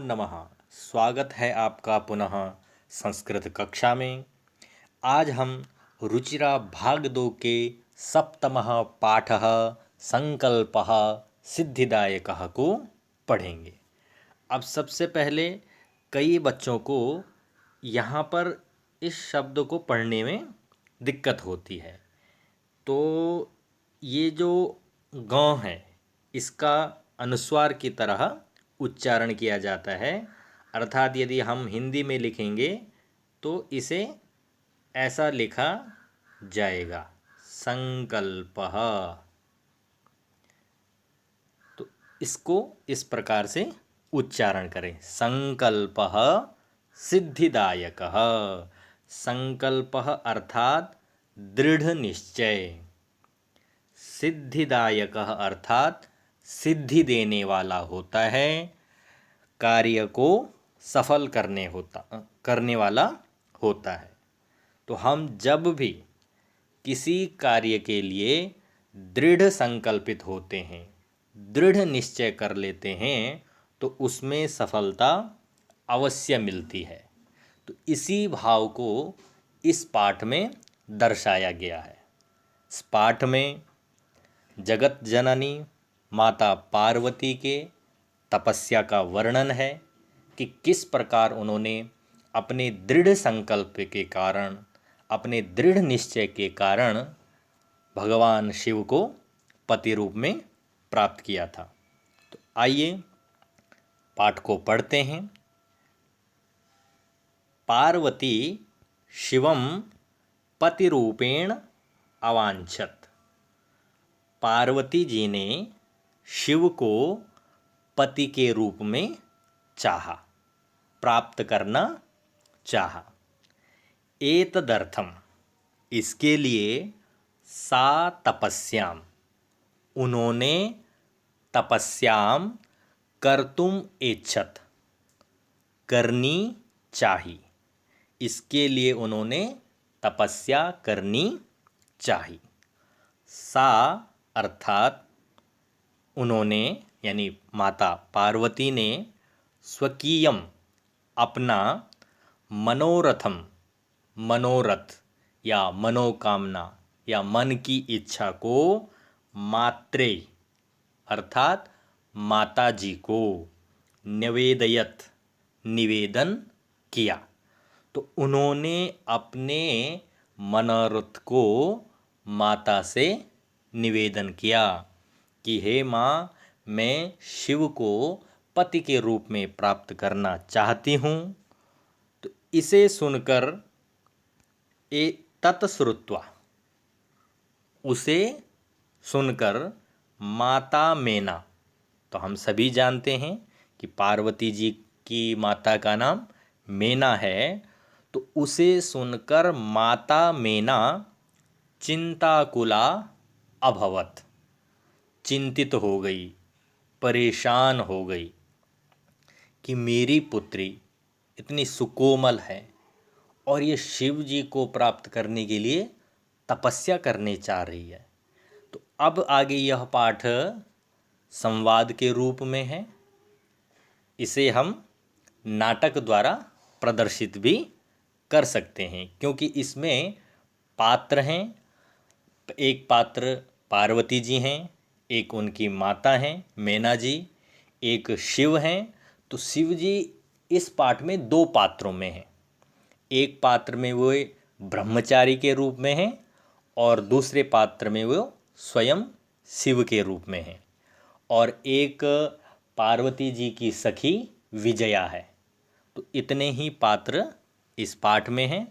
नमः। स्वागत है आपका पुनः संस्कृत कक्षा में। आज हम रुचिरा भाग 2 के सप्तमः पाठः संकल्पः सिद्धिदायकः को पढ़ेंगे। अब सबसे पहले कई बच्चों को यहाँ पर इस शब्द को पढ़ने में दिक्कत होती है। तो ये जो गांव है इसका अनुस्वार की तरह उच्चारण किया जाता है, अर्थात यदि हम हिंदी में लिखेंगे तो इसे ऐसा लिखा जाएगा संकल्पः। तो इसको इस प्रकार से उच्चारण करें, संकल्पः सिद्धिदायकः। संकल्पः अर्थात दृढ़ निश्चय, सिद्धिदायकः अर्थात सिद्धि देने वाला होता है, कार्य को सफल करने वाला होता है। तो हम जब भी किसी कार्य के लिए दृढ़ संकल्पित होते हैं, दृढ़ निश्चय कर लेते हैं, तो उसमें सफलता अवश्य मिलती है। तो इसी भाव को इस पाठ में दर्शाया गया है। इस पाठ में जगत जननी माता पार्वती के तपस्या का वर्णन है कि किस प्रकार उन्होंने अपने दृढ़ संकल्प के कारण, अपने दृढ़ निश्चय के कारण भगवान शिव को पति रूप में प्राप्त किया था। तो आइए पाठ को पढ़ते हैं। पार्वती शिवम पतिरूपेण अवांछत। पार्वती जी ने शिव को पति के रूप में चाहा, प्राप्त करना चाहा। एतदर्थम, इसके लिए, सा तपस्याम, उन्होंने तपस्याम कर्तुम इच्छत, करनी चाही। इसके लिए उन्होंने तपस्या करनी चाही। सा अर्थात उन्होंने यानी माता पार्वती ने स्वकीयम अपना मनोरथम, मनोरथ या मनोकामना या मन की इच्छा को मात्रे अर्थात माता जी को निवेदयत, निवेदन किया। तो उन्होंने अपने मनोरथ को माता से निवेदन किया कि हे माँ, मैं शिव को पति के रूप में प्राप्त करना चाहती हूँ। तो इसे सुनकर तत्श्रुत्वा, उसे सुनकर माता मेना, तो हम सभी जानते हैं कि पार्वती जी की माता का नाम मेना है। तो उसे सुनकर माता मेना चिंताकुला अभवत, चिंतित हो गई, परेशान हो गई कि मेरी पुत्री इतनी सुकोमल है और ये शिव जी को प्राप्त करने के लिए तपस्या करने चाह रही है। तो अब आगे यह पाठ संवाद के रूप में है। इसे हम नाटक द्वारा प्रदर्शित भी कर सकते हैं, क्योंकि इसमें पात्र हैं। एक पात्र पार्वती जी हैं, एक उनकी माता हैं मेना जी, एक शिव हैं। तो शिव जी इस पाठ में दो पात्रों में हैं। एक पात्र में वो ब्रह्मचारी के रूप में हैं और दूसरे पात्र में वो स्वयं शिव के रूप में हैं। और एक पार्वती जी की सखी विजया है। तो इतने ही पात्र इस पाठ में हैं।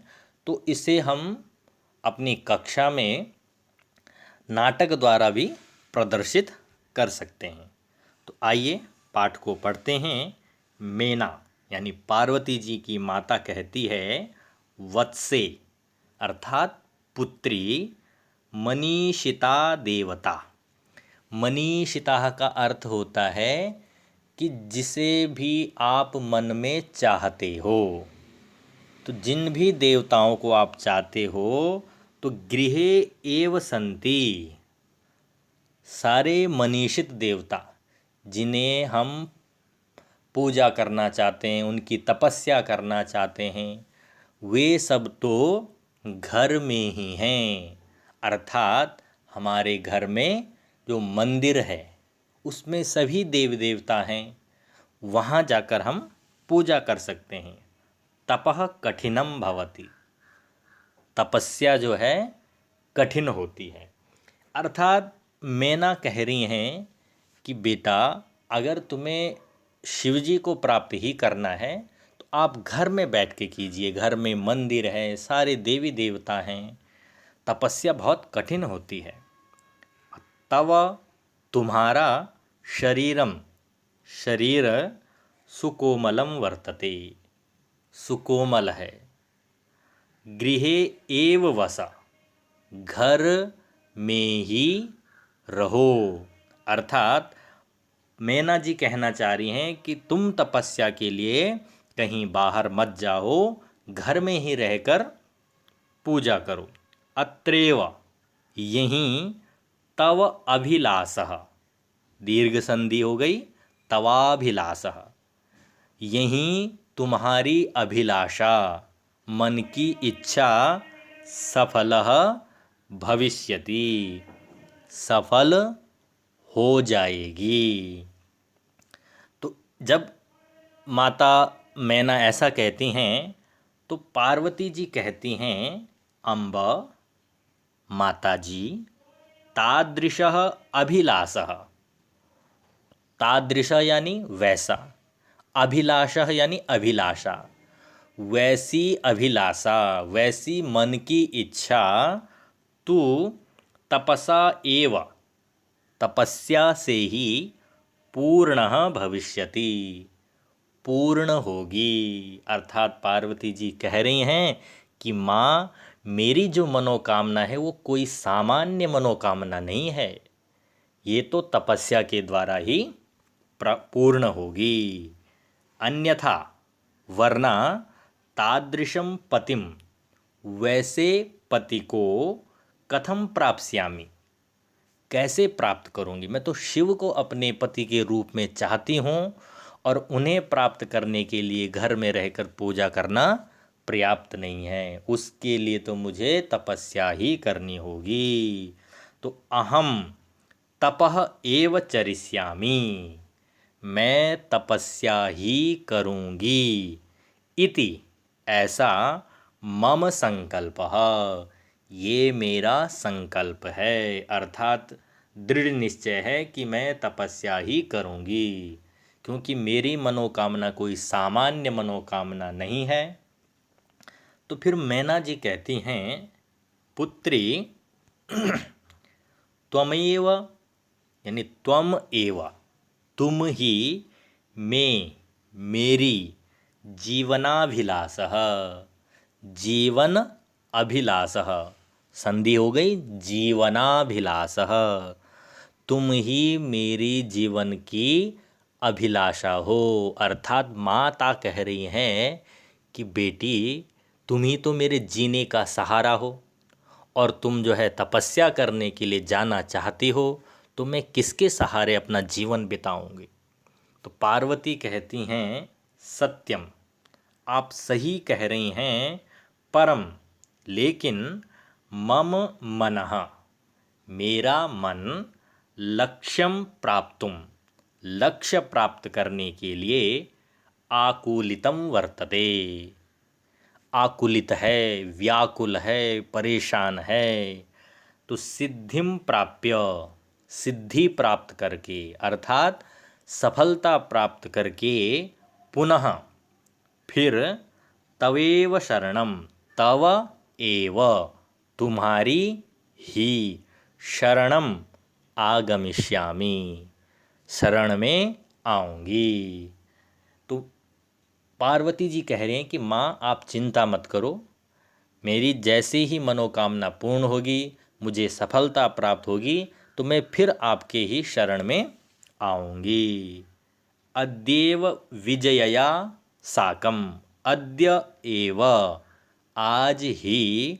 तो इसे हम अपनी कक्षा में नाटक द्वारा भी प्रदर्शित कर सकते हैं। तो आइए पाठ को पढ़ते हैं। मेना यानी पार्वती जी की माता कहती है, वत्से अर्थात पुत्री, मनीषिता देवता। मनीषिता का अर्थ होता है कि जिसे भी आप मन में चाहते हो। तो जिन भी देवताओं को आप चाहते हो, तो गृहे एव संति, सारे मनीषित देवता जिन्हें हम पूजा करना चाहते हैं, उनकी तपस्या करना चाहते हैं, वे सब तो घर में ही हैं। अर्थात हमारे घर में जो मंदिर है उसमें सभी देव देवता हैं, वहाँ जाकर हम पूजा कर सकते हैं। तपः कठिनम भवति, तपस्या जो है कठिन होती है। अर्थात मैना कह रही हैं कि बेटा, अगर तुम्हें शिव जी को प्राप्त ही करना है तो आप घर में बैठ के कीजिए। घर में मंदिर है, सारे देवी देवता हैं, तपस्या बहुत कठिन होती है। तव, तुम्हारा शरीरम, शरीर सुकोमलम वर्तते, सुकोमल है। गृहे एव वसा, घर में ही रहो। अर्थात मैना जी कहना चाह रही हैं कि तुम तपस्या के लिए कहीं बाहर मत जाओ, घर में ही रहकर पूजा करो। अत्रेव, यहीं तव अभिलाषः, दीर्घ संधि हो गई, तवाभिलाषः, यहीं तुम्हारी अभिलाषा, मन की इच्छा सफलः भविष्यति, सफल हो जाएगी। तो जब माता मैना ऐसा कहती हैं तो पार्वती जी कहती हैं, अम्ब, माता जी, तादृशः अभिलाषः, तादृशः यानी वैसा, अभिलाषः यानी अभिलाषा, वैसी अभिलाषा, वैसी मन की इच्छा तू तपसा एव, तपस्या से ही पूर्णः भविष्यति, पूर्ण होगी। अर्थात पार्वती जी कह रही हैं कि माँ, मेरी जो मनोकामना है वो कोई सामान्य मनोकामना नहीं है, ये तो तपस्या के द्वारा ही पूर्ण होगी। अन्यथा, वरना तादृशम पतिम, वैसे पति को कथम प्राप्स्यामि, कैसे प्राप्त करूंगी। मैं तो शिव को अपने पति के रूप में चाहती हूँ और उन्हें प्राप्त करने के लिए घर में रहकर पूजा करना पर्याप्त नहीं है, उसके लिए तो मुझे तपस्या ही करनी होगी। तो अहम तपः एव चरिष्यामि, मैं तपस्या ही करूंगी। इति, ऐसा मम संकल्पः, ये मेरा संकल्प है। अर्थात दृढ़ निश्चय है कि मैं तपस्या ही करूंगी, क्योंकि मेरी मनोकामना कोई सामान्य मनोकामना नहीं है। तो फिर मैना जी कहती हैं, पुत्री, त्वमेव, यानी त्वम एव, तुम ही में, मेरी जीवनाभिलाषः, जीवन अभिलाषः, संधि हो गई, जीवनाभिलाषः, तुम ही मेरी जीवन की अभिलाषा हो। अर्थात माता कह रही हैं कि बेटी, तुम ही तो मेरे जीने का सहारा हो, और तुम जो है तपस्या करने के लिए जाना चाहती हो, तो मैं किसके सहारे अपना जीवन बिताऊंगी। तो पार्वती कहती हैं, सत्यम, आप सही कह रही हैं, परम, लेकिन मम मनः, मेरा मन, लक्ष्यम प्राप्तुम, लक्ष्य प्राप्त करने के लिए आकुलितम वर्तते, आकुलित है, व्याकुल है, परेशान है। तो सिद्धिम प्राप्य, सिद्धि प्राप्त करके, अर्थात सफलता प्राप्त करके, पुनः फिर तवेव शरणम, तव एव, तुम्हारी ही शरणम आगमिष्यामि, शरण में आऊँगी। तो पार्वती जी कह रहे हैं कि माँ, आप चिंता मत करो, मेरी जैसे ही मनोकामना पूर्ण होगी, मुझे सफलता प्राप्त होगी, तो मैं फिर आपके ही शरण में आऊँगी। अद्येव विजयया साकम, अद्य एव, आज ही,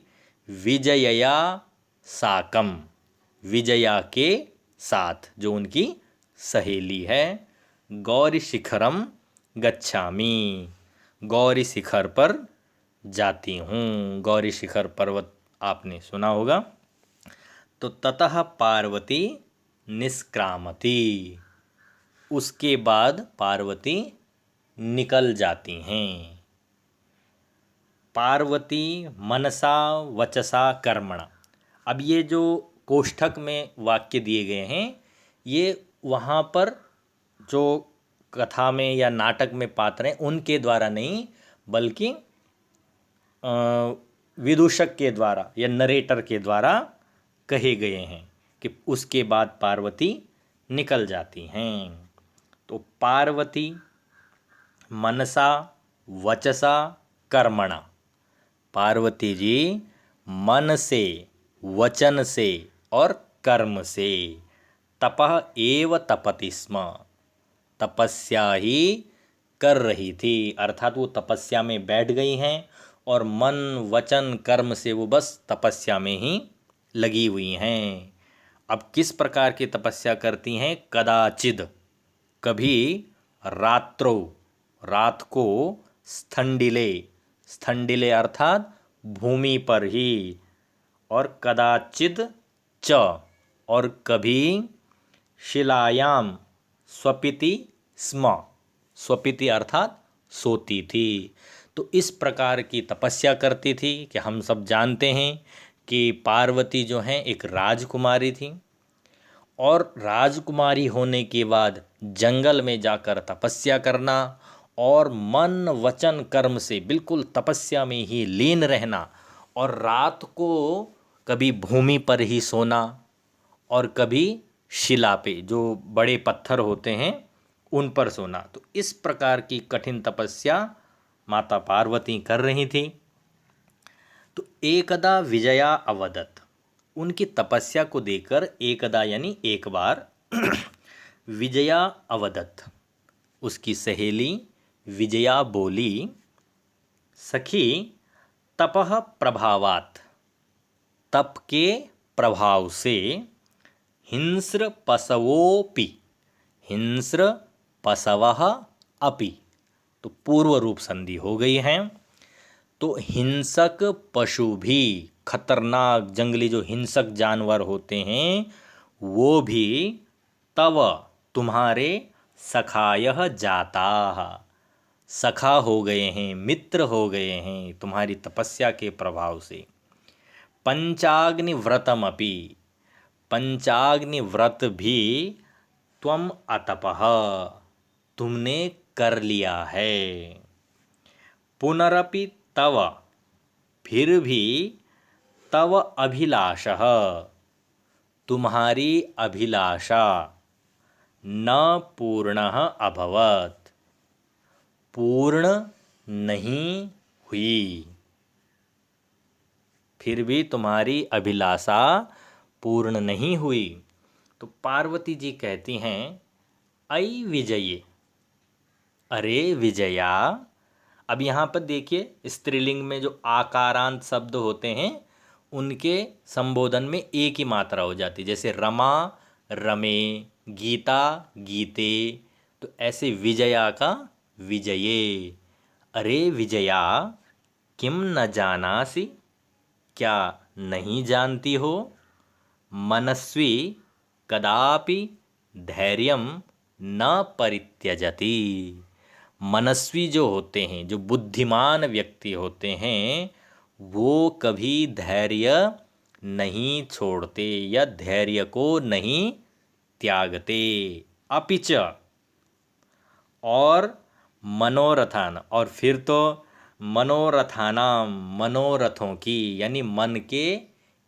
विजयया साकम, विजया के साथ, जो उनकी सहेली है, गौरी शिखरम गच्छामि, गौरी शिखर पर जाती हूँ। गौरी शिखर पर्वत आपने सुना होगा। तो ततः पार्वती निष्क्रामति, उसके बाद पार्वती निकल जाती हैं। पार्वती मनसा वचसा कर्मणा। अब ये जो कोष्ठक में वाक्य दिए गए हैं, ये वहाँ पर जो कथा में या नाटक में पात्र हैं उनके द्वारा नहीं, बल्कि विदूषक के द्वारा या नरेटर के द्वारा कहे गए हैं कि उसके बाद पार्वती निकल जाती हैं। तो पार्वती मनसा वचसा कर्मणा, पार्वती जी मन से, वचन से और कर्म से तपः एव तपति स्म, तपस्या ही कर रही थी। अर्थात वो तपस्या में बैठ गई हैं और मन वचन कर्म से वो बस तपस्या में ही लगी हुई हैं। अब किस प्रकार की तपस्या करती हैं? कदाचिद, कभी, रात्रो, रात को, स्थंडिले, स्थंडिले अर्थात भूमि पर ही, और कदाचिद च, और कभी, शिलायाम स्वपिति स्म, स्वपिति अर्थात सोती थी। तो इस प्रकार की तपस्या करती थी कि हम सब जानते हैं कि पार्वती जो हैं एक राजकुमारी थी, और राजकुमारी होने के बाद जंगल में जाकर तपस्या करना और मन वचन कर्म से बिल्कुल तपस्या में ही लीन रहना, और रात को कभी भूमि पर ही सोना और कभी शिला पे, जो बड़े पत्थर होते हैं उन पर सोना। तो इस प्रकार की कठिन तपस्या माता पार्वती कर रही थी। तो एकदा विजया अवदत, उनकी तपस्या को देखकर एकदा यानी एक बार विजया अवदत, उसकी सहेली विजया बोली, सखी तपः प्रभावात, तप के प्रभाव से, हिंस्र पशवोपि, हिंस्र पशवः अपि, तो पूर्व रूप संधि हो गई है। तो हिंसक पशु भी, खतरनाक जंगली जो हिंसक जानवर होते हैं वो भी, तव तुम्हारे, सखायः जाताः, सखा हो गए हैं, मित्र हो गए हैं तुम्हारी तपस्या के प्रभाव से। पंचाग्नि व्रतमपि, पंचाग्नि व्रत भी, त्वम अतपः, तुमने कर लिया है। पुनरपि तव, फिर भी, तव अभिलाषः, तुम्हारी अभिलाषा, न पूर्णः अभवत्, पूर्ण नहीं हुई, फिर भी तुम्हारी अभिलाषा पूर्ण नहीं हुई। तो पार्वती जी कहती हैं, ऐ विजये, अरे विजया। अब यहाँ पर देखिए स्त्रीलिंग में जो आकारांत शब्द होते हैं उनके संबोधन में एक ही मात्रा हो जाती है, जैसे रमा रमे, गीता गीते। तो ऐसे विजया का विजये। अरे विजया, किम न जानासि, क्या नहीं जानती हो, मनस्वी कदापि धैर्यम न परित्यजति। मनस्वी जो होते हैं, जो बुद्धिमान व्यक्ति होते हैं, वो कभी धैर्य नहीं छोड़ते या धैर्य को नहीं त्यागते। अपिच, और मनोरथान, और फिर तो मनोरथानाम, मनोरथों की यानी मन के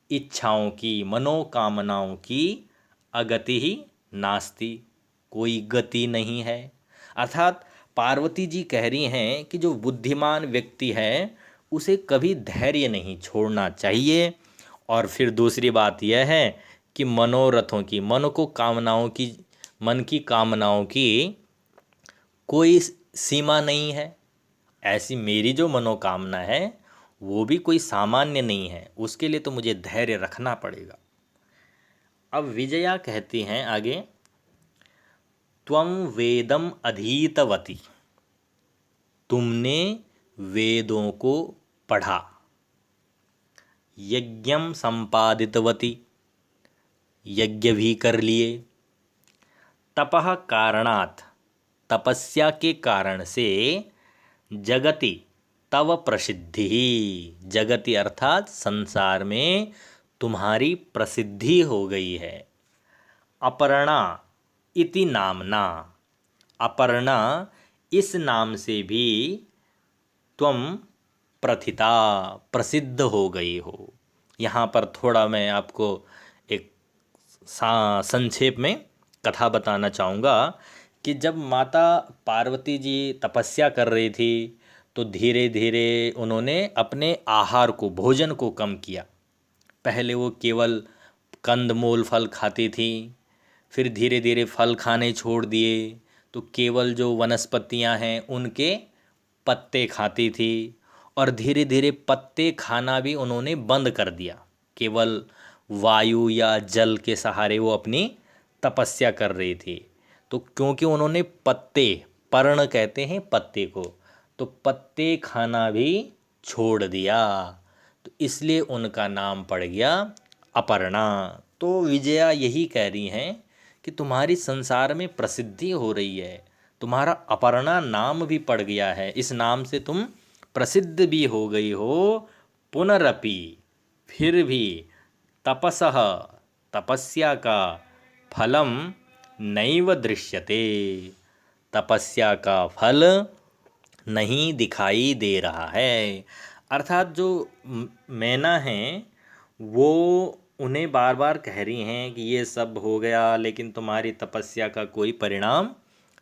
इच्छाओं की, मनोकामनाओं की, अगति ही नास्ति, कोई गति नहीं है। अर्थात पार्वती जी कह रही हैं कि जो बुद्धिमान व्यक्ति है उसे कभी धैर्य नहीं छोड़ना चाहिए। और फिर दूसरी बात यह है कि मनोरथों की, मन को कामनाओं की, मन की कामनाओं की कोई सीमा नहीं है। ऐसी मेरी जो मनोकामना है वो भी कोई सामान्य नहीं है, उसके लिए तो मुझे धैर्य रखना पड़ेगा। अब विजया कहती हैं आगे, त्वं वेदम अधीतवती, तुमने वेदों को पढ़ा। यज्ञम संपादितवती, यज्ञ भी कर लिए। तपः कारणात्, तपस्या के कारण से। जगति तव प्रसिद्धि, जगति अर्थात संसार में तुम्हारी प्रसिद्धि हो गई है। अपर्णा इति नामना, अपर्णा इस नाम से भी तुम प्रथिता, प्रसिद्ध हो गई हो। यहाँ पर थोड़ा मैं आपको एक संक्षेप में कथा बताना चाहूँगा कि जब माता पार्वती जी तपस्या कर रही थी तो धीरे धीरे उन्होंने अपने आहार को, भोजन को कम किया। पहले वो केवल कंदमूल फल खाती थी, फिर धीरे धीरे फल खाने छोड़ दिए तो केवल जो वनस्पतियां हैं उनके पत्ते खाती थी, और धीरे धीरे पत्ते खाना भी उन्होंने बंद कर दिया। केवल वायु या जल के सहारे वो अपनी तपस्या कर रही थी। तो क्योंकि उन्होंने पत्ते, पर्ण कहते हैं पत्ते को, तो पत्ते खाना भी छोड़ दिया, तो इसलिए उनका नाम पड़ गया अपर्णा। तो विजया यही कह रही हैं कि तुम्हारी संसार में प्रसिद्धि हो रही है, तुम्हारा अपर्णा नाम भी पड़ गया है, इस नाम से तुम प्रसिद्ध भी हो गई हो। पुनरपि, फिर भी, तपसः, तपस्या का, फलम नैव दृश्यते, तपस्या का फल नहीं दिखाई दे रहा है। अर्थात जो मैना हैं वो उन्हें बार बार कह रही हैं कि ये सब हो गया लेकिन तुम्हारी तपस्या का कोई परिणाम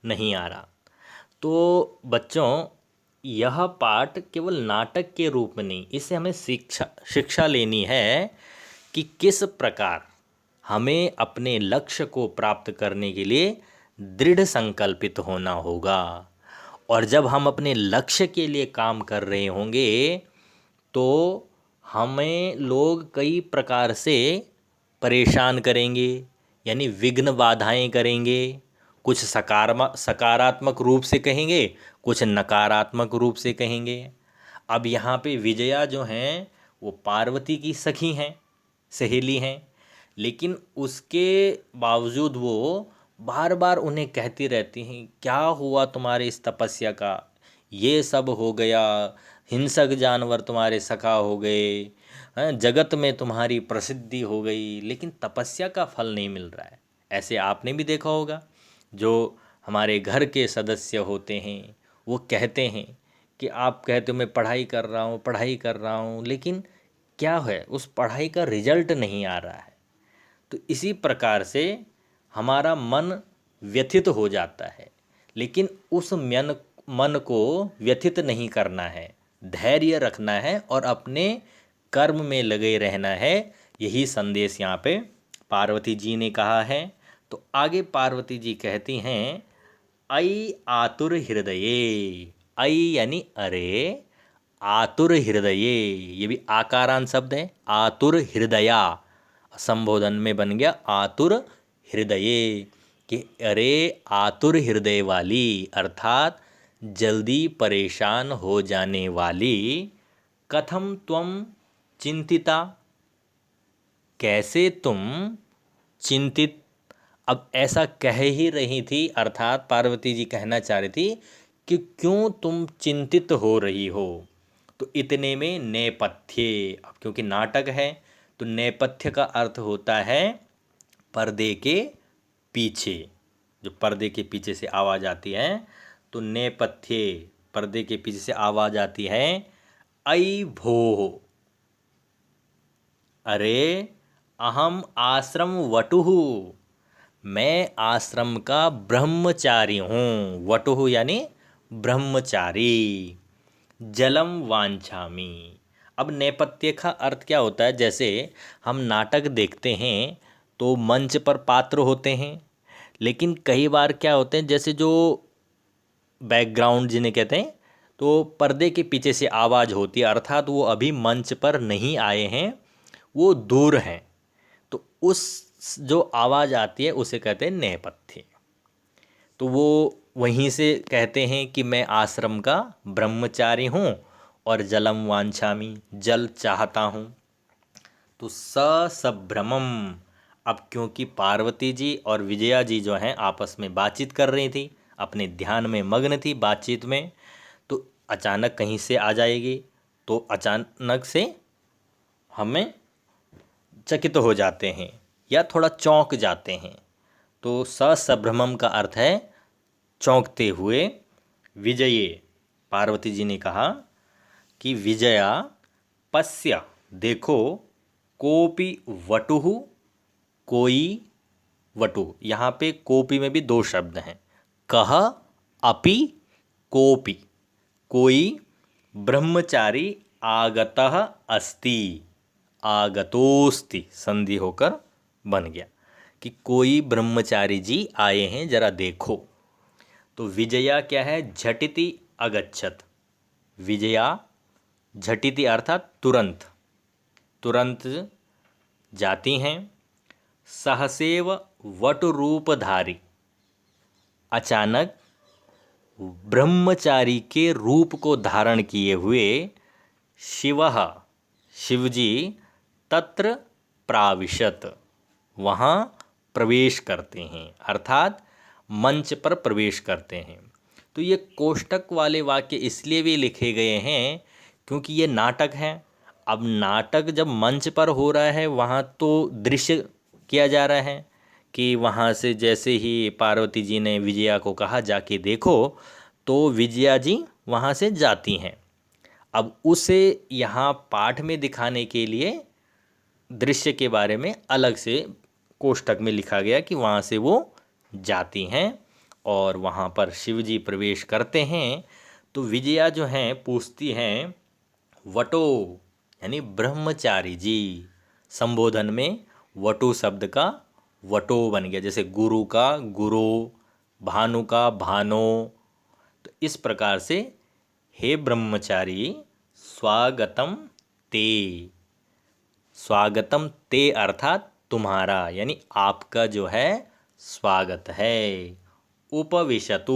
नहीं आ रहा। तो बच्चों, यह पाठ केवल नाटक के रूप में नहीं, इससे हमें शिक्षा लेनी है कि किस प्रकार हमें अपने लक्ष्य को प्राप्त करने के लिए दृढ़ संकल्पित होना होगा। और जब हम अपने लक्ष्य के लिए काम कर रहे होंगे तो हमें लोग कई प्रकार से परेशान करेंगे, यानी विघ्न बाधाएं करेंगे। कुछ सकारात्मक रूप से कहेंगे, कुछ नकारात्मक रूप से कहेंगे। अब यहाँ पे विजया जो हैं वो पार्वती की सखी हैं, सहेली हैं, लेकिन उसके बावजूद वो बार बार उन्हें कहती रहती हैं क्या हुआ तुम्हारे इस तपस्या का, ये सब हो गया, हिंसक जानवर तुम्हारे सखा हो गए हैं, जगत में तुम्हारी प्रसिद्धि हो गई, लेकिन तपस्या का फल नहीं मिल रहा है। ऐसे आपने भी देखा होगा, जो हमारे घर के सदस्य होते हैं वो कहते हैं कि आप कहते हो मैं पढ़ाई कर रहा हूँ, पढ़ाई कर रहा हूँ, लेकिन क्या है, उस पढ़ाई का रिजल्ट नहीं आ रहा है। तो इसी प्रकार से हमारा मन व्यथित हो जाता है, लेकिन उस मन को व्यथित नहीं करना है, धैर्य रखना है और अपने कर्म में लगे रहना है। यही संदेश यहाँ पे पार्वती जी ने कहा है। तो आगे पार्वती जी कहती हैं, अई आतुर हृदये, अई यानी अरे, आतुर हृदये, ये भी आकारांत शब्द है, आतुर हृदया, संबोधन में बन गया आतुर हृदये, कि अरे आतुर हृदय वाली, अर्थात जल्दी परेशान हो जाने वाली। कथम त्वम चिंतिता, कैसे तुम चिंतित। अब ऐसा कह ही रही थी, अर्थात पार्वती जी कहना चाह रही थी कि क्यों तुम चिंतित हो रही हो। तो इतने में नेपथ्य, अब क्योंकि नाटक है तो नेपथ्य का अर्थ होता है पर्दे के पीछे, जो पर्दे के पीछे से आवाज़ आती है, तो नेपथ्य, पर्दे के पीछे से आवाज़ आती है, अई भो, अरे अहम आश्रम वटुः, मैं आश्रम का ब्रह्मचारी हूँ। वटुः यानी ब्रह्मचारी। जलम वांछामि, अब नेपथ्य का अर्थ क्या होता है, जैसे हम नाटक देखते हैं तो मंच पर पात्र होते हैं, लेकिन कई बार क्या होते हैं, जैसे जो बैकग्राउंड जिन्हें कहते हैं, तो पर्दे के पीछे से आवाज़ होती है, अर्थात वो अभी मंच पर नहीं आए हैं, वो दूर हैं, तो उस जो आवाज़ आती है उसे कहते हैं नेपथ्य। तो वो वहीं से कहते हैं कि मैं आश्रम का ब्रह्मचारी हूँ और जलम वांछामि, जल चाहता हूँ। तो सभ्रमम, अब क्योंकि पार्वती जी और विजया जी जो हैं आपस में बातचीत कर रही थी, अपने ध्यान में मग्न थी बातचीत में, तो अचानक कहीं से आ जाएगी तो अचानक से हमें चकित हो जाते हैं या थोड़ा चौंक जाते हैं। तो सभ्रमम का अर्थ है चौंकते हुए। विजये, पार्वती जी ने कहा कि विजया पश्य, देखो, कोपि वटुः, कोई वटु, यहाँ पे कोपी में भी दो शब्द हैं, कह अपि कोपि, कोई ब्रह्मचारी आगतः अस्ति, आगतोस्ति संधि होकर बन गया कि कोई ब्रह्मचारी जी आए हैं, जरा देखो। तो विजया क्या है, झटिति अगच्छत, विजया झटिति अर्थात तुरंत, तुरंत जाती हैं। सहसेव वटुरूपधारी, अचानक ब्रह्मचारी के रूप को धारण किए हुए शिवः, शिवजी तत्र प्राविशत, वहाँ प्रवेश करते हैं, अर्थात मंच पर प्रवेश करते हैं। तो ये कोष्टक वाले वाक्य इसलिए भी लिखे गए हैं क्योंकि ये नाटक है। अब नाटक जब मंच पर हो रहा है वहाँ तो दृश्य किया जा रहा है कि वहाँ से जैसे ही पार्वती जी ने विजया को कहा जाके देखो, तो विजया जी वहाँ से जाती हैं। अब उसे यहाँ पाठ में दिखाने के लिए दृश्य के बारे में अलग से कोष्टक में लिखा गया कि वहाँ से वो जाती हैं और वहाँ पर शिवजी प्रवेश करते हैं। तो विजया जो हैं पूछती हैं वटो, यानी ब्रह्मचारी जी, संबोधन में वटो शब्द का वटो बन गया, जैसे गुरु का गुरो, भानु का भानो। तो इस प्रकार से हे ब्रह्मचारी स्वागतम ते, स्वागतम ते अर्थात तुम्हारा, यानी आपका जो है स्वागत है। उपविशतु,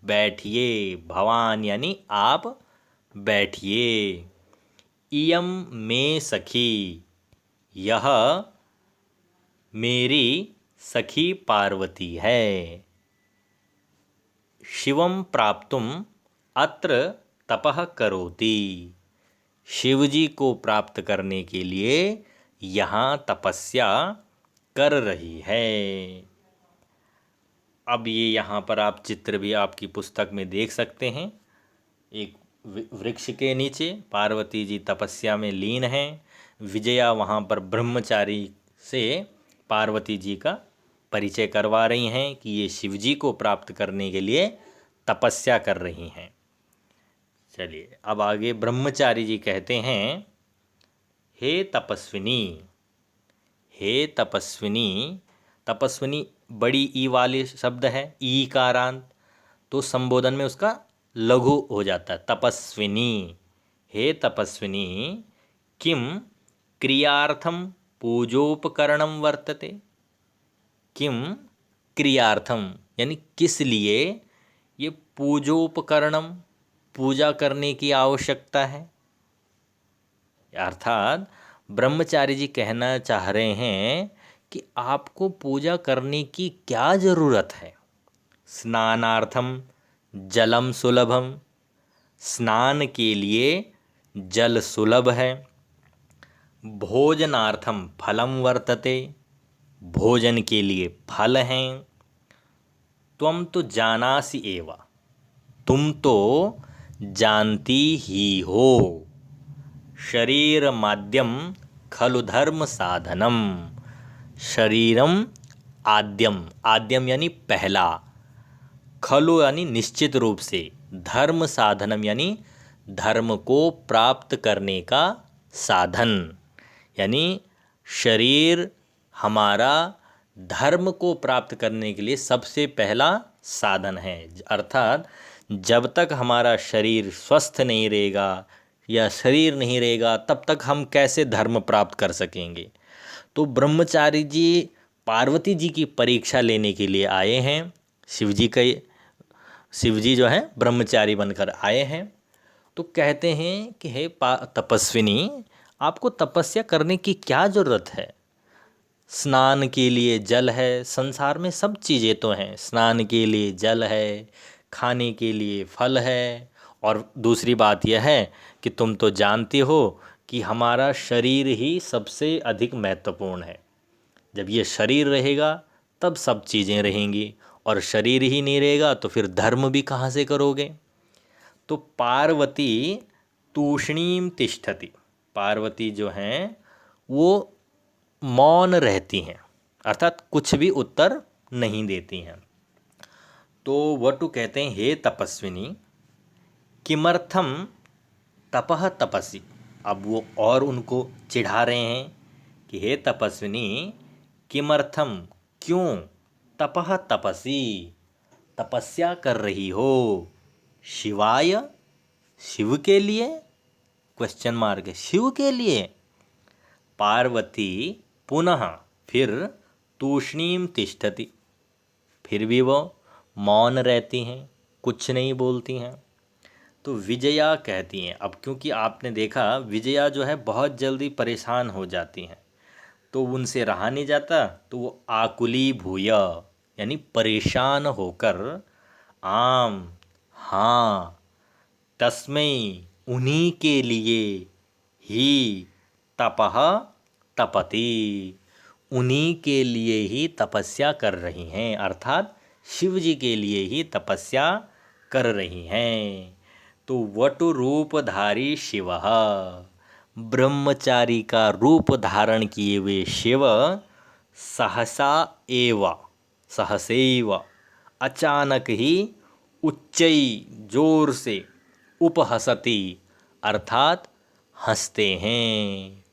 बैठिए, भवान यानी आप बैठिए। इयम में सखी, यह मेरी सखी पार्वती है। शिवम प्राप्तुम अत्र तपः करोति, शिवजी को प्राप्त करने के लिए यहाँ तपस्या कर रही है। अब ये यहाँ पर आप चित्र भी आपकी पुस्तक में देख सकते हैं। एक वृक्ष के नीचे पार्वती जी तपस्या में लीन हैं, विजया वहाँ पर ब्रह्मचारी से पार्वती जी का परिचय करवा रही हैं कि ये शिवजी को प्राप्त करने के लिए तपस्या कर रही हैं। चलिए अब आगे ब्रह्मचारी जी कहते हैं, हे तपस्विनी, हे तपस्विनी, तपस्विनी बड़ी ई वाले शब्द है, ई कारांत, तो संबोधन में उसका लघु हो जाता है, तपस्विनी। हे तपस्विनी, किम क्रियार्थम पूजोपकरणम वर्तते, किम क्रियार्थम यानी किस लिए ये पूजोपकरणम, पूजा करने की आवश्यकता है। अर्थात ब्रह्मचारी जी कहना चाह रहे हैं कि आपको पूजा करने की क्या ज़रूरत है। स्नानार्थम जलम सुलभम, स्नान के लिए जल सुलभ है। भोजनार्थम फलम वर्तते, भोजन के लिए फल हैं। त्वं तो जानासि एव, तुम तो जानती ही हो। शरीर माध्यम खलु धर्म साधनम, शरीरम आद्यम, आद्यम यानी पहला, खलु यानी निश्चित रूप से, धर्म साधनम यानी धर्म को प्राप्त करने का साधन, यानी शरीर हमारा धर्म को प्राप्त करने के लिए सबसे पहला साधन है। अर्थात जब तक हमारा शरीर स्वस्थ नहीं रहेगा या शरीर नहीं रहेगा तब तक हम कैसे धर्म प्राप्त कर सकेंगे। तो ब्रह्मचारी जी पार्वती जी की परीक्षा लेने के लिए आए हैं। शिव जी का शिव जी जो हैं ब्रह्मचारी बनकर आए हैं। तो कहते हैं कि हे तपस्विनी, आपको तपस्या करने की क्या ज़रूरत है? स्नान के लिए जल है, संसार में सब चीज़ें तो हैं। स्नान के लिए जल है, खाने के लिए फल है, और दूसरी बात यह है कि तुम तो जानते हो कि हमारा शरीर ही सबसे अधिक महत्वपूर्ण है। जब ये शरीर रहेगा तब सब चीज़ें रहेंगी, और शरीर ही नहीं रहेगा तो फिर धर्म भी कहाँ से करोगे? तो पार्वती तूष्णीम तिष्ठति, पार्वती जो हैं वो मौन रहती हैं, अर्थात कुछ भी उत्तर नहीं देती हैं। तो वटु कहते हैं, हे तपस्विनी, किमर्थम तपह तपसी। अब वो और उनको चिढ़ा रहे हैं कि हे तपस्विनी, किमर्थम, क्यों, तपह तपसी, तपस्या कर रही हो, शिवाय, शिव के लिए, क्वेश्चन मार्क है, शिव के लिए। पार्वती पुनः, फिर, तूष्णीम तिष्ठति, फिर भी वो मौन रहती हैं, कुछ नहीं बोलती हैं। तो विजया कहती हैं, अब क्योंकि आपने देखा विजया जो है बहुत जल्दी परेशान हो जाती हैं, तो उनसे रहा नहीं जाता, तो वो आकुली भूय, यानी परेशान होकर, आम, हाँ, तस्मै, उन्हीं के लिए, ही, तपह तपति, उन्हीं के लिए ही तपस्या कर रही हैं, अर्थात शिव जी के लिए ही तपस्या कर रही हैं। तो वटु रूपधारी शिव, ब्रह्मचारी का रूप धारण किए हुए शिव, सहसा एव, सहसैव, अचानक ही, उच्चई, जोर से, उपहसति, अर्थात हंसते हैं,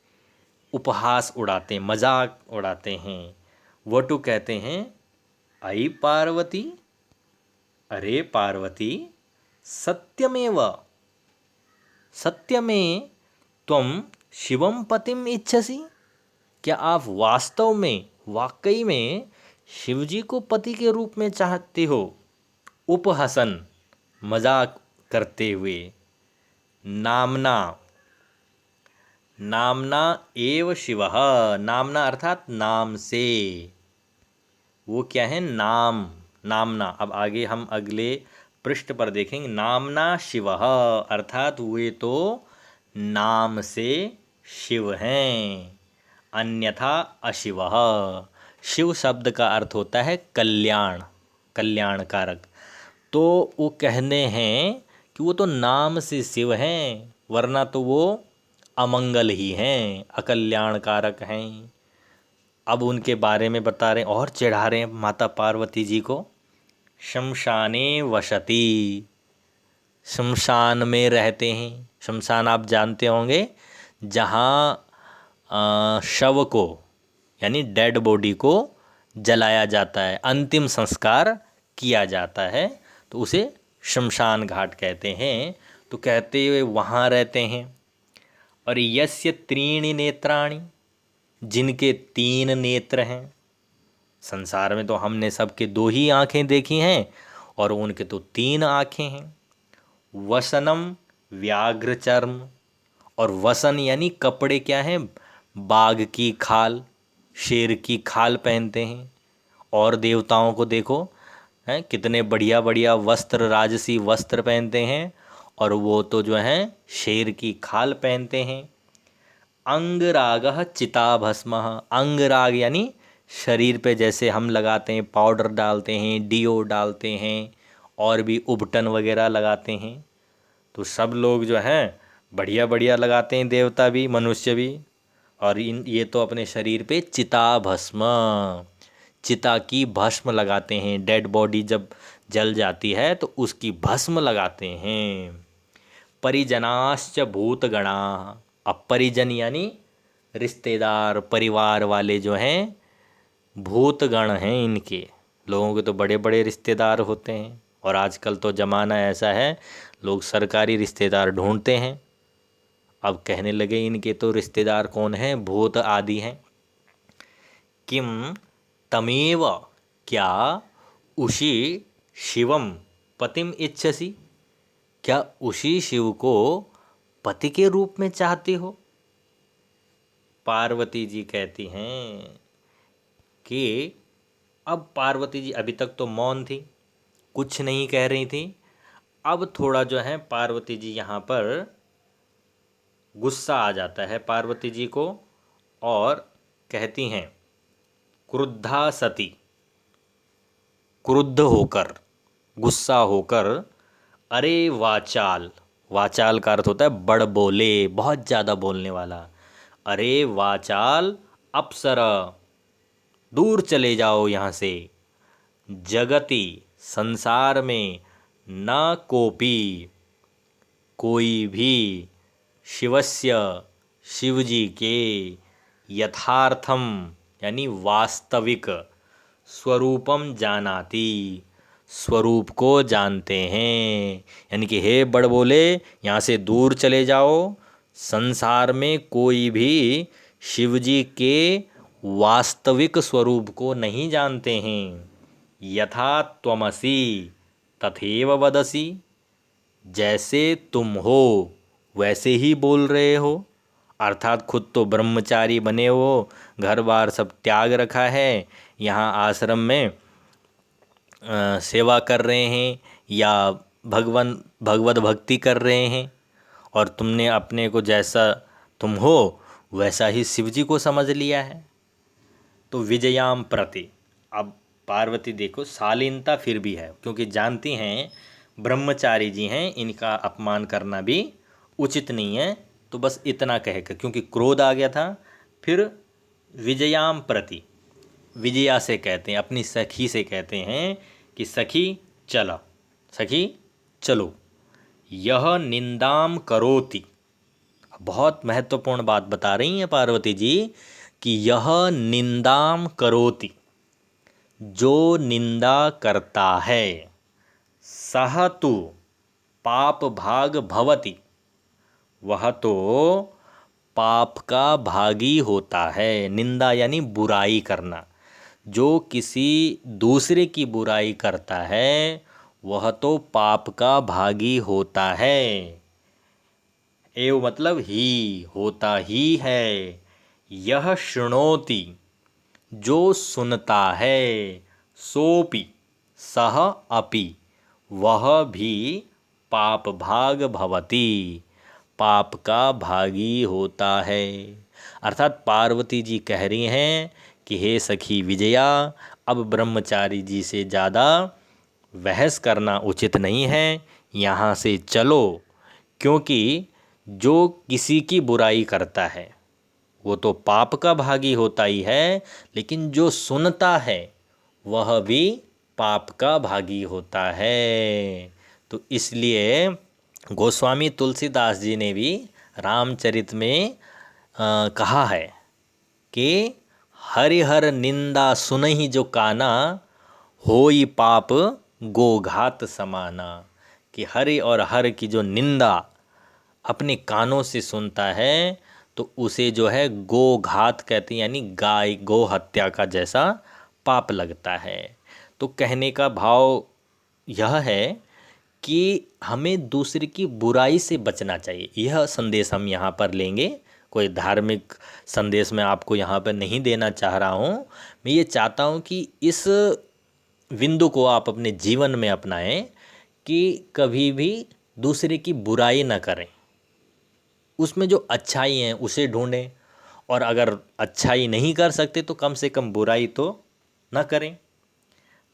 उपहास उड़ाते, मजाक उड़ाते हैं। वटु कहते हैं, आई पार्वती, अरे पार्वती, सत्यमेव, सत्य में त्वं शिवम पतिम इच्छसि, क्या आप वास्तव में, वाकई में शिव जी को पति के रूप में चाहते हो? उपहसन, मजाक करते हुए। नामना, नामना एव शिवः, नामना अर्थात नाम से, वो क्या है, नाम, नामना। अब आगे हम अगले पृष्ठ पर देखेंगे, नामना शिवः अर्थात वे तो नाम से शिव हैं, अन्यथा अशिवः। शिव शब्द का अर्थ होता है कल्याण, कल्याणकारक। तो वो कहने हैं कि वो तो नाम से शिव हैं, वरना तो वो अमंगल ही हैं, अकल्याणकारक हैं। अब उनके बारे में बता रहे हैं और चिढ़ा रहे हैं माता पार्वती जी को। शमशाने वसति, शमशान में रहते हैं। शमशान आप जानते होंगे, जहाँ शव को, यानी डेड बॉडी को जलाया जाता है, अंतिम संस्कार किया जाता है, तो उसे शमशान घाट कहते हैं। तो कहते हुए वहाँ रहते हैं। और यस्य त्रीणि नेत्राणि, जिनके 3 नेत्र हैं। संसार में तो हमने सबके 2 ही आँखें देखी हैं, और उनके तो 3 आँखें हैं। वसनम व्याघ्र चर्म, और वसन यानी कपड़े क्या हैं, बाघ की खाल, शेर की खाल पहनते हैं। और देवताओं को देखो, हैं कितने बढ़िया बढ़िया वस्त्र, राजसी वस्त्र पहनते हैं, और वो तो जो हैं शेर की खाल पहनते हैं। अंगरागः चिताभस्मः, अंगराग यानी शरीर पे जैसे हम लगाते हैं, पाउडर डालते हैं, डीओ डालते हैं, और भी उबटन वगैरह लगाते हैं। तो सब लोग जो हैं बढ़िया बढ़िया लगाते हैं, देवता भी, मनुष्य भी। और ये तो अपने शरीर पे चिता भस्म, चिता की भस्म लगाते हैं। डेड बॉडी जब जल जाती है तो उसकी भस्म लगाते हैं। परिजनाश्च भूतगणा, अब परिजन यानी रिश्तेदार, परिवार वाले जो हैं, भूतगण हैं इनके। लोगों के तो बड़े बड़े रिश्तेदार होते हैं, और आजकल तो ज़माना ऐसा है, लोग सरकारी रिश्तेदार ढूंढते हैं। अब कहने लगे इनके तो रिश्तेदार कौन हैं, भूत आदि हैं। किम तमेव, क्या, उसी शिवम पतिम इच्छसि, क्या उसी शिव को पति के रूप में चाहती हो? पार्वती जी कहती हैं कि अब पार्वती जी अभी तक तो मौन थी, कुछ नहीं कह रही थी। अब थोड़ा जो है पार्वती जी यहाँ पर गुस्सा आ जाता है पार्वती जी को, और कहती हैं क्रुद्धा सती, क्रुद्ध होकर, गुस्सा होकर, अरे वाचाल, वाचाल का अर्थ होता है बड़ बोले, बहुत ज़्यादा बोलने वाला। अरे वाचाल अप्सरा, दूर चले जाओ यहाँ से। जगति, संसार में, न कोपी, कोई भी, शिवस्य, शिवजी के, यथार्थम यानी वास्तविक, स्वरूपम जानाति, स्वरूप को जानते हैं। यानी कि हे बड़ बोले, यहाँ से दूर चले जाओ। संसार में कोई भी शिवजी के वास्तविक स्वरूप को नहीं जानते हैं। यथा त्वमसि तथैव वदसि, जैसे तुम हो वैसे ही बोल रहे हो। अर्थात खुद तो ब्रह्मचारी बने हो, घर बार सब त्याग रखा है, यहाँ आश्रम में सेवा कर रहे हैं या भगवत भक्ति कर रहे हैं, और तुमने अपने को जैसा तुम हो वैसा ही शिवजी को समझ लिया है। तो विजयाम प्रति, अब पार्वती देखो शालीनता फिर भी है, क्योंकि जानती हैं ब्रह्मचारी जी हैं, इनका अपमान करना भी उचित नहीं है। तो बस इतना कहकर, क्योंकि क्रोध आ गया था, फिर विजयाम प्रति, विजया से कहते हैं, अपनी सखी से कहते हैं कि सखी चलो, सखी चलो। यह निंदाम करोति, बहुत महत्वपूर्ण बात बता रही हैं पार्वती जी कि यह निंदाम करोति, जो निंदा करता है, सह तु पाप भाग भवति, वह तो पाप का भागी होता है। निंदा यानी बुराई करना, जो किसी दूसरे की बुराई करता है वह तो पाप का भागी होता है। एव मतलब ही, होता ही है। यह शृणोति, जो सुनता है, सोपि, सह अपि, वह भी पाप भाग भवति, पाप का भागी होता है। अर्थात पार्वती जी कह रही हैं कि हे सखी विजया, अब ब्रह्मचारी जी से ज़्यादा बहस करना उचित नहीं है, यहाँ से चलो। क्योंकि जो किसी की बुराई करता है वो तो पाप का भागी होता ही है, लेकिन जो सुनता है वह भी पाप का भागी होता है। तो इसलिए गोस्वामी तुलसीदास जी ने भी रामचरित में कहा है कि हरिहर निंदा सुनहि जो काना, होई पाप गोघात समाना। कि हरि और हर की जो निंदा अपने कानों से सुनता है तो उसे जो है गोघात कहते हैं, यानी गाय गो हत्या का जैसा पाप लगता है। तो कहने का भाव यह है कि हमें दूसरे की बुराई से बचना चाहिए। यह संदेश हम यहाँ पर लेंगे। कोई धार्मिक संदेश मैं आपको यहाँ पर नहीं देना चाह रहा हूँ। मैं ये चाहता हूँ कि इस बिंदु को आप अपने जीवन में अपनाएं कि कभी भी दूसरे की बुराई ना करें, उसमें जो अच्छाई है उसे ढूंढें, और अगर अच्छाई नहीं कर सकते तो कम से कम बुराई तो न करें।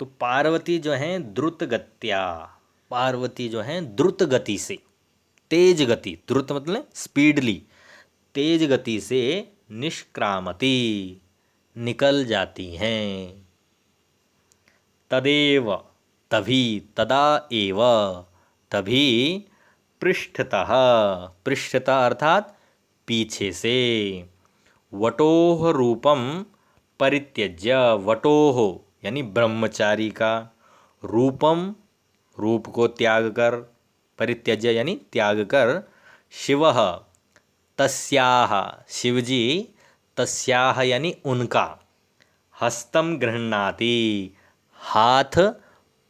तो पार्वती जो हैं द्रुत गत्या, पार्वती जो हैं द्रुत गति से, तेज गति, द्रुत मतलब स्पीडली, तेज गति से निष्क्रामति, निकल जाती हैं। तदेव, तभी, तदा एव, तभी, पृष्ठतः, पृष्ठतः अर्थात पीछे से, वटोह रूपम परित्यज्य, वटोह यानी ब्रह्मचारी का, रूपम रूप को त्याग कर, परित्यज्य यानी त्याग कर, शिवः तस्याह शिवजी, तस्याह यानी उनका, हस्तम गृह्णाति हाथ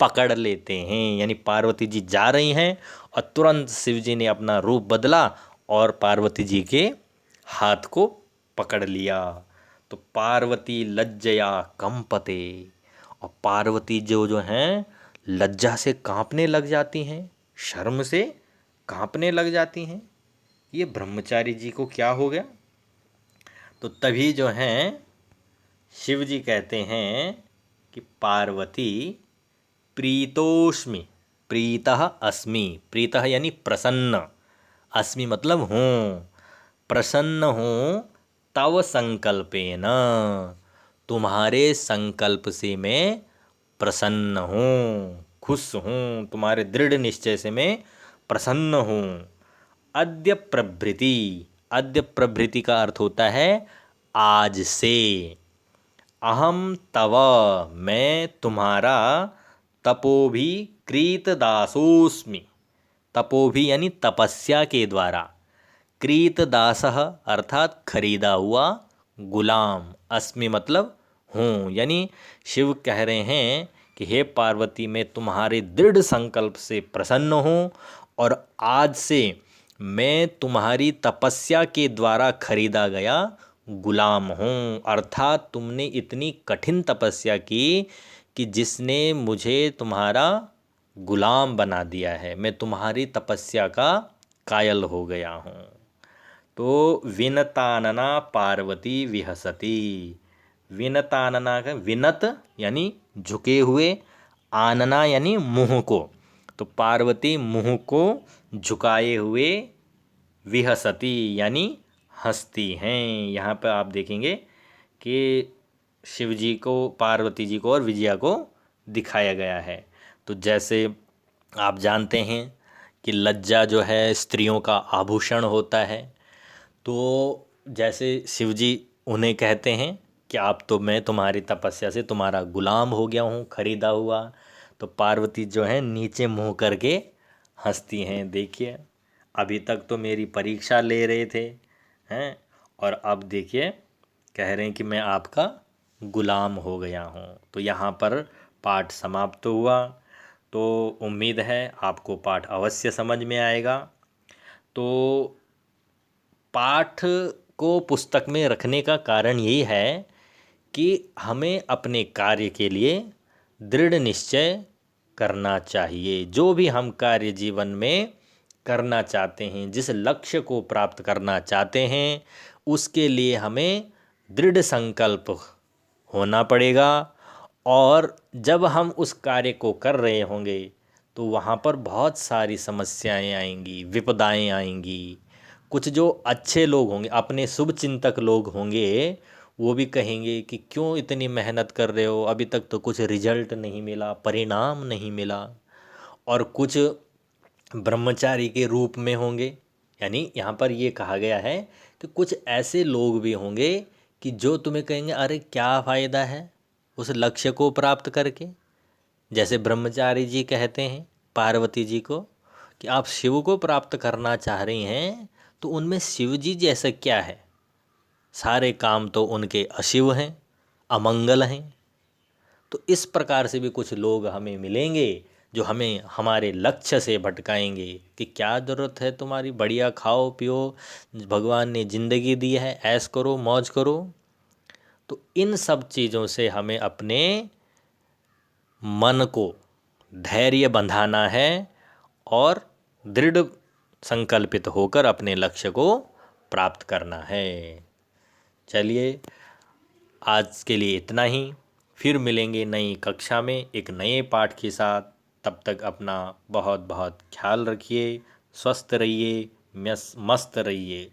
पकड़ लेते हैं। यानी पार्वती जी जा रही हैं और तुरंत शिव जी ने अपना रूप बदला और पार्वती जी के हाथ को पकड़ लिया। तो पार्वती लज्जया कंपते, और पार्वती जो हैं लज्जा से कांपने लग जाती हैं, शर्म से कांपने लग जाती हैं। ये ब्रह्मचारी जी को क्या हो गया? तो तभी जो हैं शिव जी कहते हैं कि पार्वती प्रीतोष्मि, प्रीतः अस्मि, प्रीतः यानी प्रसन्न, अस्मि मतलब हूँ, प्रसन्न हूँ तव संकल्पेन, तुम्हारे संकल्प से मैं प्रसन्न हूँ, खुश हूँ, तुम्हारे दृढ़ निश्चय से मैं प्रसन्न हूँ। अद्य प्रभृति, अद्य प्रभृति का अर्थ होता है आज से। अहम तव, मैं तुम्हारा तपोभी कृतदासोस्मि, तपोभी यानी तपस्या के द्वारा, कृतदासः अर्थात खरीदा हुआ गुलाम, अस्मि मतलब हूँ। यानी शिव कह रहे हैं कि हे पार्वती, मैं तुम्हारे दृढ़ संकल्प से प्रसन्न हूँ और आज से मैं तुम्हारी तपस्या के द्वारा खरीदा गया गुलाम हूँ। अर्थात तुमने इतनी कठिन तपस्या की कि जिसने मुझे तुम्हारा गुलाम बना दिया है, मैं तुम्हारी तपस्या का कायल हो गया हूँ। तो विनतानना पार्वती विहसती, विनतानना का विनत यानी झुके हुए, आनना यानी मुंह को, तो पार्वती मुंह को झुकाए हुए विहसती यानी हंसती हैं। यहाँ पर आप देखेंगे कि शिव जी को, पार्वती जी को और विजया को दिखाया गया है। तो जैसे आप जानते हैं कि लज्जा जो है स्त्रियों का आभूषण होता है, तो जैसे शिव जी उन्हें कहते हैं कि आप तो, मैं तुम्हारी तपस्या से तुम्हारा गुलाम हो गया हूँ, खरीदा हुआ, तो पार्वती जो है नीचे मुँह करके हंसती हैं। देखिए, अभी तक तो मेरी परीक्षा ले रहे थे हैं, और अब देखिए कह रहे हैं कि मैं आपका गुलाम हो गया हूँ। तो यहाँ पर पाठ समाप्त हुआ। तो उम्मीद है आपको पाठ अवश्य समझ में आएगा। तो पाठ को पुस्तक में रखने का कारण यही है कि हमें अपने कार्य के लिए दृढ़ निश्चय करना चाहिए। जो भी हम कार्य जीवन में करना चाहते हैं, जिस लक्ष्य को प्राप्त करना चाहते हैं, उसके लिए हमें दृढ़ संकल्प होना पड़ेगा। और जब हम उस कार्य को कर रहे होंगे तो वहाँ पर बहुत सारी समस्याएं आएंगी, विपदाएं आएंगी। कुछ जो अच्छे लोग होंगे, अपने शुभ चिंतक लोग होंगे, वो भी कहेंगे कि क्यों इतनी मेहनत कर रहे हो, अभी तक तो कुछ रिजल्ट नहीं मिला, परिणाम नहीं मिला। और कुछ ब्रह्मचारी के रूप में होंगे, यानी यहाँ पर ये कहा गया है कि कुछ ऐसे लोग भी होंगे कि जो तुम्हें कहेंगे अरे क्या फ़ायदा है उस लक्ष्य को प्राप्त करके। जैसे ब्रह्मचारी जी कहते हैं पार्वती जी को कि आप शिव को प्राप्त करना चाह रही हैं, तो उनमें शिव जी जैसा क्या है, सारे काम तो उनके अशिव हैं, अमंगल हैं। तो इस प्रकार से भी कुछ लोग हमें मिलेंगे जो हमें हमारे लक्ष्य से भटकाएंगे कि क्या ज़रूरत है तुम्हारी, बढ़िया खाओ पियो, भगवान ने ज़िंदगी दी है, ऐश करो मौज करो। तो इन सब चीज़ों से हमें अपने मन को धैर्य बंधाना है और दृढ़ संकल्पित होकर अपने लक्ष्य को प्राप्त करना है। चलिए, आज के लिए इतना ही। फिर मिलेंगे नई कक्षा में एक नए पाठ के साथ। तब तक अपना बहुत बहुत ख्याल रखिए, स्वस्थ रहिए, मस्त रहिए।